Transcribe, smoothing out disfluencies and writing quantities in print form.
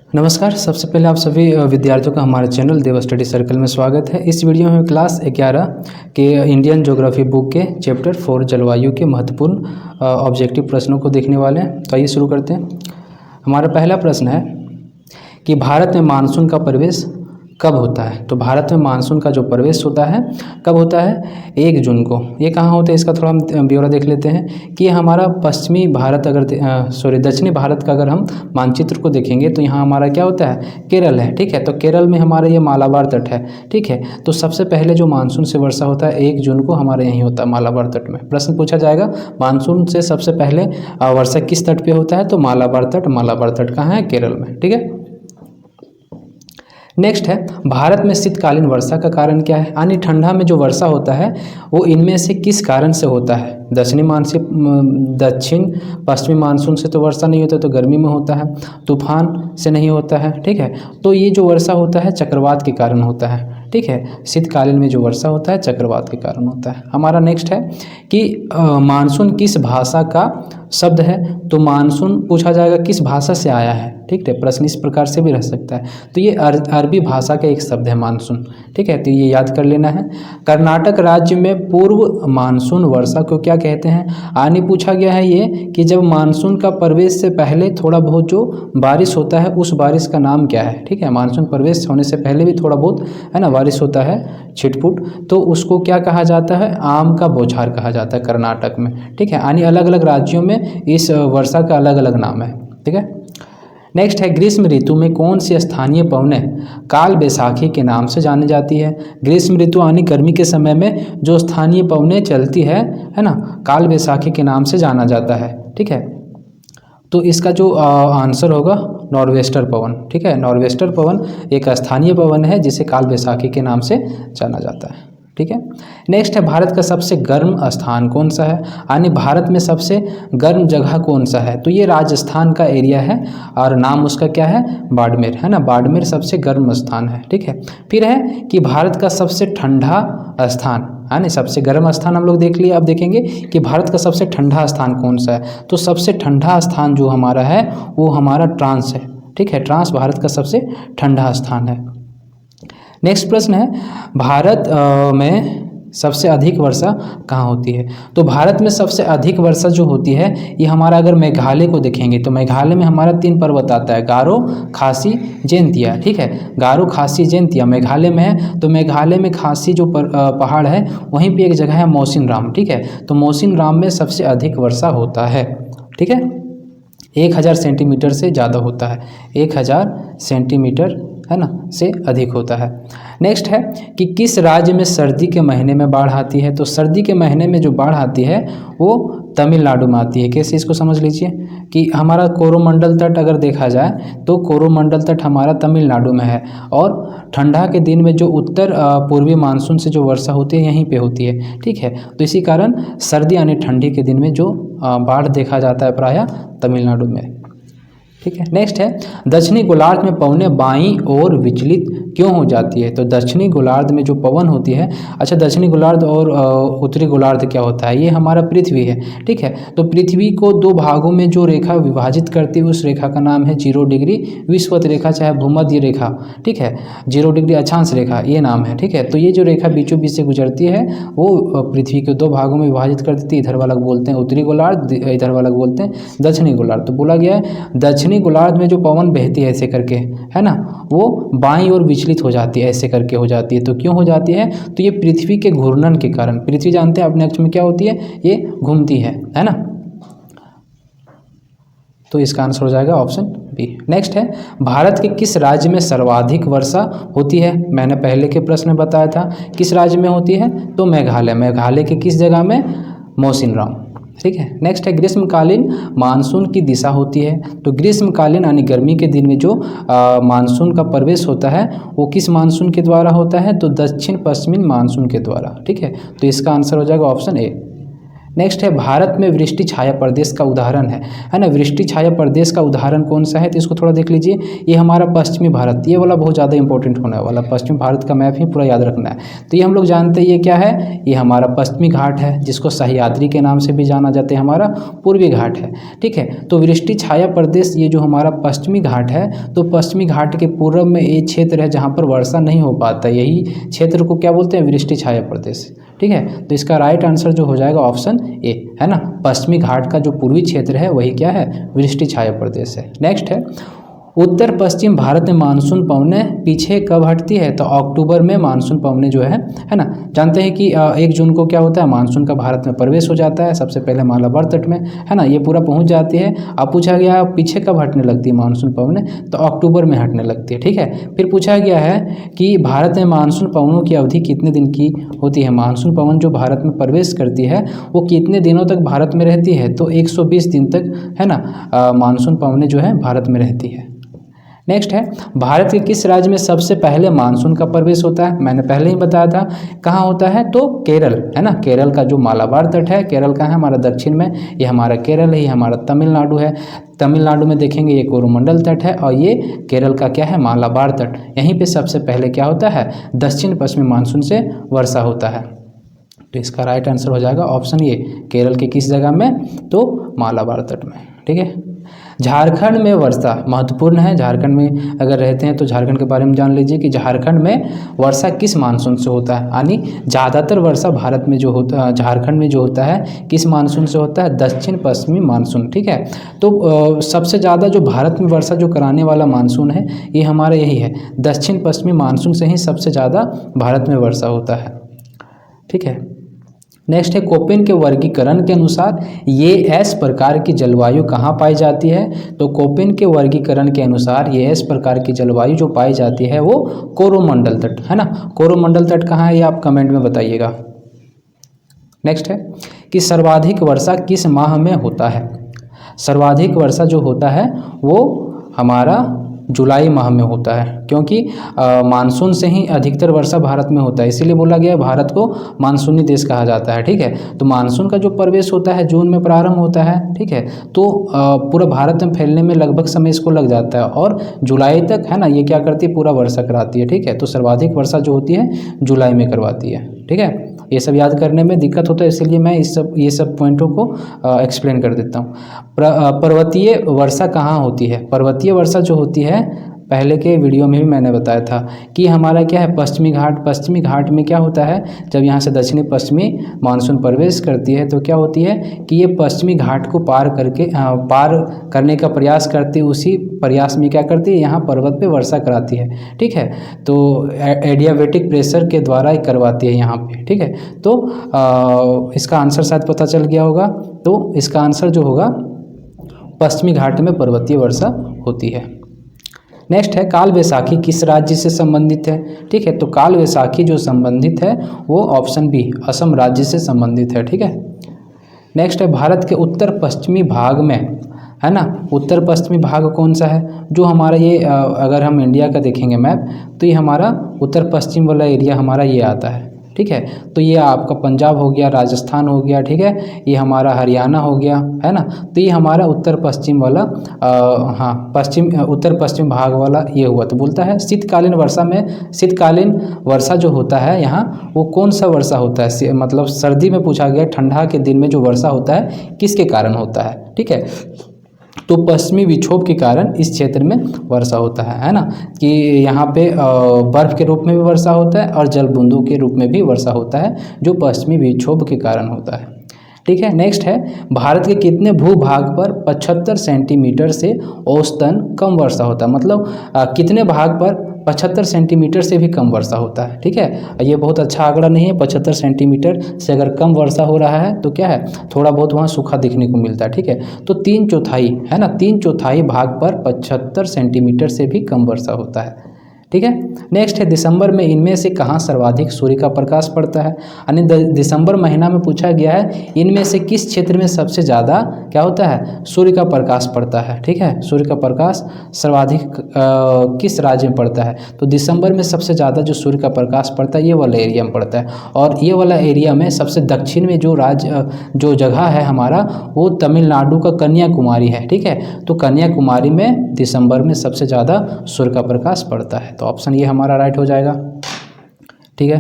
नमस्कार। सबसे पहले आप सभी विद्यार्थियों का हमारे चैनल देव स्टडी सर्कल में स्वागत है। इस वीडियो में क्लास 11 के इंडियन ज्योग्राफी बुक के चैप्टर 4 जलवायु के महत्वपूर्ण ऑब्जेक्टिव प्रश्नों को देखने वाले हैं। तो आइए शुरू करते हैं। हमारा पहला प्रश्न है कि भारत में मानसून का प्रवेश कब होता है। तो भारत में मानसून का जो प्रवेश होता है कब होता है? 1 जून को। ये कहाँ होता है इसका थोड़ा हम ब्यौरा देख लेते हैं कि हमारा पश्चिमी भारत दक्षिणी भारत का अगर हम मानचित्र को देखेंगे तो यहाँ हमारा क्या होता है? केरल है। ठीक है, तो केरल में हमारा ये मालाबार तट है। ठीक है, तो सबसे पहले जो मानसून से वर्षा होता है 1 जून को हमारे यहीं होता है मालाबार तट में। प्रश्न पूछा जाएगा मानसून से सबसे पहले वर्षा किस तट पे होता है? तो मालाबार तट। मालाबार तट कहाँ है? केरल में। ठीक है, नेक्स्ट है भारत में शीतकालीन वर्षा का कारण क्या है? यानी ठंडा में जो वर्षा होता है वो इनमें से किस कारण से होता है? दक्षिण पश्चिमी मानसून से तो वर्षा नहीं होता, तो गर्मी में होता है। तूफान से नहीं होता है। ठीक है, तो ये जो वर्षा होता है चक्रवात के कारण होता है। ठीक है, शीतकालीन में जो वर्षा होता है चक्रवात के कारण होता है। हमारा नेक्स्ट है कि मानसून किस भाषा का शब्द है? तो मानसून पूछा जाएगा किस भाषा से आया है। ठीक है, प्रश्न इस प्रकार से भी रह सकता है। तो ये अरबी भाषा का एक शब्द है मानसून। ठीक है, तो ये याद कर लेना है। कर्नाटक राज्य में पूर्व मानसून वर्षा को क्या कहते हैं? आने पूछा गया है ये कि जब मानसून का प्रवेश से पहले थोड़ा बहुत जो बारिश होता है उस बारिश का नाम क्या है? ठीक है, मानसून प्रवेश होने से पहले भी थोड़ा बहुत है ना बारिश होता है छिटपुट, तो उसको क्या कहा जाता है? आम का बौछार कहा जाता है कर्नाटक में। ठीक है, यानी अलग अलग राज्यों में इस वर्षा का अलग अलग नाम है। ठीक है, नेक्स्ट है ग्रीष्म ऋतु में कौन सी स्थानीय पवनें काल बैसाखी के नाम से जानी जाती है? ग्रीष्म ऋतु यानी गर्मी के समय में जो स्थानीय पवनें चलती है ना, काल बैसाखी के नाम से जाना जाता है। ठीक है, तो इसका जो आंसर होगा नॉर्वेस्टर पवन। ठीक है, नॉर्वेस्टर पवन एक स्थानीय पवन है जिसे काल बैसाखी के नाम से जाना जाता है। ठीक है, नेक्स्ट है भारत का सबसे गर्म स्थान कौन सा है? यानी भारत में सबसे गर्म जगह कौन सा है? तो ये राजस्थान का एरिया है और नाम उसका क्या है? बाड़मेर है ना। बाड़मेर सबसे गर्म स्थान है। ठीक है, फिर है कि भारत का सबसे ठंडा स्थान है ना। सबसे गर्म स्थान हम लोग देख लिए, अब देखेंगे कि भारत का सबसे ठंडा स्थान कौन सा है। तो सबसे ठंडा स्थान जो हमारा है वो हमारा ट्रांस है। ठीक है, ट्रांस भारत का सबसे ठंडा स्थान है। नेक्स्ट प्रश्न है भारत में सबसे अधिक वर्षा कहाँ होती है? तो भारत में सबसे अधिक वर्षा जो होती है ये हमारा अगर मेघालय को देखेंगे तो मेघालय में हमारा 3 पर्वत आता है, गारो, खासी, जैंतिया। ठीक है, गारो, खासी, जैंतिया मेघालय में है। तो मेघालय में खासी जो पहाड़ है वहीं पे एक जगह है मौसिन राम। ठीक है, तो मौसिन राम में सबसे अधिक वर्षा होता है। ठीक है, 1000 सेंटीमीटर से ज़्यादा होता है। 1000 सेंटीमीटर है ना से अधिक होता है। नेक्स्ट है कि किस राज्य में सर्दी के महीने में बाढ़ आती है? तो सर्दी के महीने में जो बाढ़ आती है वो तमिलनाडु में आती है। कैसे? इसको समझ लीजिए कि हमारा कोरोमंडल तट अगर देखा जाए तो कोरोमंडल तट हमारा तमिलनाडु में है और ठंडा के दिन में जो उत्तर पूर्वी मानसून से जो वर्षा होती है यहीं पे होती है। ठीक है, तो इसी कारण सर्दी यानी ठंडी के दिन में जो बाढ़ देखा जाता है प्रायः तमिलनाडु में। ठीक है, नेक्स्ट है दक्षिणी गोलार्ध में पवनें बाईं ओर विचलित क्यों हो जाती है? तो दक्षिणी गोलार्ध में जो पवन होती है, अच्छा दक्षिणी गोलार्ध और उत्तरी गोलार्ध क्या होता है? ये हमारा पृथ्वी है। ठीक है, तो पृथ्वी को 2 भागों में जो रेखा विभाजित करती है उस रेखा का नाम है 0 डिग्री विषुवत रेखा चाहे भूमध्य रेखा। ठीक है, 0 डिग्री अक्षांश रेखा ये नाम है। ठीक है, तो ये जो रेखा बीचों बीच से गुजरती है वो पृथ्वी को 2 भागों में विभाजित कर देती है। इधर वाला बोलते हैं उत्तरी गोलार्ध, इधर वाला बोलते हैं दक्षिणी गोलार्ध। तो बोला गया है दक्षिणी गोलार्ध में जो पवन बहती है ऐसे करके है ना वो बाईं ओर विचलित हो जाती है, ऐसे करके हो जाती है। तो क्यों हो जाती है? तो ये पृथ्वी के घूर्णन के कारण। पृथ्वी जानते हैं अपने अक्ष में क्या होती है? ये घूमती है ना। तो इसका आंसर हो जाएगा ऑप्शन बी। नेक्स्ट है भारत के किस राज्य में सर्वाधिक वर्षा होती है? मैंने पहले के प्रश्न में बताया था किस राज्य में होती है, तो मेघालय। मेघालय के किस जगह में? मौसिन राम। ठीक है, नेक्स्ट है ग्रीष्मकालीन मानसून की दिशा होती है। तो ग्रीष्मकालीन यानी गर्मी के दिन में जो मानसून का प्रवेश होता है वो किस मानसून के द्वारा होता है? तो दक्षिण पश्चिमी मानसून के द्वारा। ठीक है, तो इसका आंसर हो जाएगा ऑप्शन ए। नेक्स्ट है भारत में वृष्टि छाया प्रदेश का उदाहरण है ना। वृष्टि छाया प्रदेश का उदाहरण कौन सा है, तो इसको थोड़ा देख लीजिए। ये हमारा पश्चिमी भारत, ये वाला बहुत ज़्यादा इंपॉर्टेंट होने वाला, पश्चिमी भारत का मैप ही पूरा याद रखना है। तो ये हम लोग जानते हैं ये क्या है, ये हमारा पश्चिमी घाट है, जिसको सह्याद्री के नाम से भी जाना जाता है, हमारा पूर्वी घाट है। ठीक है, तो वृष्टि छाया प्रदेश ये जो हमारा पश्चिमी घाट है, तो पश्चिमी घाट के पूर्व में ये क्षेत्र है जहाँ पर वर्षा नहीं हो पाता, यही क्षेत्र को क्या बोलते हैं, वृष्टि छाया प्रदेश। ठीक है, तो इसका राइट आंसर जो हो जाएगा ऑप्शन ए है ना। पश्चिमी घाट का जो पूर्वी क्षेत्र है वही क्या है, वृष्टि छाया प्रदेश है। नेक्स्ट है उत्तर पश्चिम भारत में मानसून पवनें पीछे कब हटती है, तो अक्टूबर में मानसून पवनें जो है ना। जानते हैं कि 1 जून को क्या होता है, मानसून का भारत में प्रवेश हो जाता है, सबसे पहले मालाबार तट में है ना, ये पूरा पहुंच जाती है। अब पूछा गया पीछे कब हटने लगती है मानसून पवनें, तो अक्टूबर में हटने लगती है। ठीक है, फिर पूछा गया है कि भारत में मानसून पवनों की अवधि कितने दिन की होती है। मानसून पवन जो भारत में प्रवेश करती है वो कितने दिनों तक भारत में रहती है, तो 120 दिन तक है ना मानसून पवनें जो है भारत में रहती है। नेक्स्ट है भारत के किस राज्य में सबसे पहले मानसून का प्रवेश होता है, मैंने पहले ही बताया था कहाँ होता है, तो केरल है ना। केरल का जो मालाबार तट है, केरल का है हमारा दक्षिण में, ये हमारा केरल है, ये हमारा तमिलनाडु है। तमिलनाडु में देखेंगे ये कोरोमंडल तट है और ये केरल का क्या है, मालाबार तट। यहीं पे सबसे पहले क्या होता है, दक्षिण पश्चिमी मानसून से वर्षा होता है। तो इसका राइट आंसर हो जाएगा ऑप्शन ए, केरल के किस जगह में, तो मालाबार तट में। ठीक है, झारखंड में वर्षा महत्वपूर्ण है। झारखंड में अगर रहते हैं तो झारखंड के बारे में जान लीजिए कि झारखंड में वर्षा किस मानसून से होता है, यानी ज़्यादातर वर्षा भारत में जो होता, झारखंड में जो होता है किस मानसून से होता है, दक्षिण पश्चिमी मानसून। ठीक है, तो सबसे ज़्यादा जो भारत में वर्षा जो कराने वाला मानसून है ये हमारा यही है, दक्षिण पश्चिमी मानसून से ही सबसे ज़्यादा भारत में वर्षा होता है। ठीक है, नेक्स्ट है कोपेन के वर्गीकरण के अनुसार ये एस प्रकार की जलवायु कहाँ पाई जाती है, तो कोपेन के वर्गीकरण के अनुसार ये एस प्रकार की जलवायु जो पाई जाती है वो कोरोमंडल तट है ना। कोरोमंडल तट कहाँ है ये आप कमेंट में बताइएगा। नेक्स्ट है कि सर्वाधिक वर्षा किस माह में होता है। सर्वाधिक वर्षा जो होता है वो हमारा जुलाई माह में होता है, क्योंकि मानसून से ही अधिकतर वर्षा भारत में होता है, इसीलिए बोला गया है भारत को मानसूनी देश कहा जाता है। ठीक है, तो मानसून का जो प्रवेश होता है जून में प्रारंभ होता है। ठीक है, तो पूरा भारत में फैलने में लगभग समय इसको लग जाता है और जुलाई तक है ना ये क्या करती है, पूरा वर्षा कराती है। ठीक है, तो सर्वाधिक वर्षा जो होती है जुलाई में करवाती है। ठीक है, ये सब याद करने में दिक्कत होता है, इसलिए मैं ये सब पॉइंटों को एक्सप्लेन कर देता हूँ। पर्वतीय वर्षा कहाँ होती है, पर्वतीय वर्षा जो होती है पहले के वीडियो में भी मैंने बताया था कि हमारा क्या है, पश्चिमी घाट। पश्चिमी घाट में क्या होता है, जब यहाँ से दक्षिणी पश्चिमी मानसून प्रवेश करती है तो क्या होती है कि ये पश्चिमी घाट को पार करने का प्रयास करती है, उसी प्रयास में क्या करती है, यहाँ पर्वत पे वर्षा कराती है। ठीक है, तो एडियाबेटिक प्रेशर के द्वारा ही करवाती है यहाँ पे। ठीक है, तो इसका आंसर शायद पता चल गया होगा। तो इसका आंसर जो होगा पश्चिमी घाट में पर्वतीय वर्षा होती है। नेक्स्ट है काल वैसाखी किस राज्य से संबंधित है। ठीक है, तो काल वैसाखी जो संबंधित है वो ऑप्शन बी, असम राज्य से संबंधित है। ठीक है, नेक्स्ट है भारत के उत्तर पश्चिमी भाग में है ना, उत्तर पश्चिमी भाग कौन सा है, जो हमारा ये अगर हम इंडिया का देखेंगे मैप तो ये हमारा उत्तर पश्चिम वाला एरिया हमारा ये आता है। ठीक है, तो ये आपका पंजाब हो गया, राजस्थान हो गया। ठीक है, ये हमारा हरियाणा हो गया है ना, तो ये हमारा उत्तर पश्चिम वाला उत्तर पश्चिम भाग वाला ये हुआ। तो बोलता है शीतकालीन वर्षा में, शीतकालीन वर्षा जो होता है यहाँ वो कौन सा वर्षा होता है, मतलब सर्दी में पूछा गया, ठंडा के दिन में जो वर्षा होता है किसके कारण होता है। ठीक है, तो पश्चिमी विक्षोभ के कारण इस क्षेत्र में वर्षा होता है ना, कि यहाँ पे बर्फ़ के रूप में भी वर्षा होता है और जल बूंदों के रूप में भी वर्षा होता है, जो पश्चिमी विक्षोभ के कारण होता है। ठीक है, नेक्स्ट है भारत के कितने भूभाग पर 75 सेंटीमीटर से औसतन कम वर्षा होता है, मतलब कितने भाग पर 75 सेंटीमीटर से भी कम वर्षा होता है। ठीक है, ये बहुत अच्छा आंकड़ा नहीं है, 75 सेंटीमीटर से अगर कम वर्षा हो रहा है तो क्या है, थोड़ा बहुत वहाँ सूखा दिखने को मिलता है। ठीक है, तो 3/4 है ना, 3/4 भाग पर 75 सेंटीमीटर से भी कम वर्षा होता है। ठीक है। नेक्स्ट है दिसंबर में इनमें से कहाँ सर्वाधिक सूर्य का प्रकाश पड़ता है, यानी दिसंबर महीना में पूछा गया है इनमें से किस क्षेत्र में सबसे ज़्यादा क्या होता है, सूर्य का प्रकाश पड़ता है। ठीक है, सूर्य का प्रकाश सर्वाधिक किस राज्य में पड़ता है, तो दिसंबर में सबसे ज़्यादा जो सूर्य का प्रकाश पड़ता है ये वाला एरिया में पड़ता है। और ये वाला एरिया में सबसे दक्षिण में जो राज्य जो जगह है हमारा वो तमिलनाडु का कन्याकुमारी है। ठीक है, तो कन्याकुमारी में दिसंबर में सबसे ज़्यादा सूर्य का प्रकाश पड़ता है। तो ऑप्शन ये हमारा राइट हो जाएगा। ठीक है।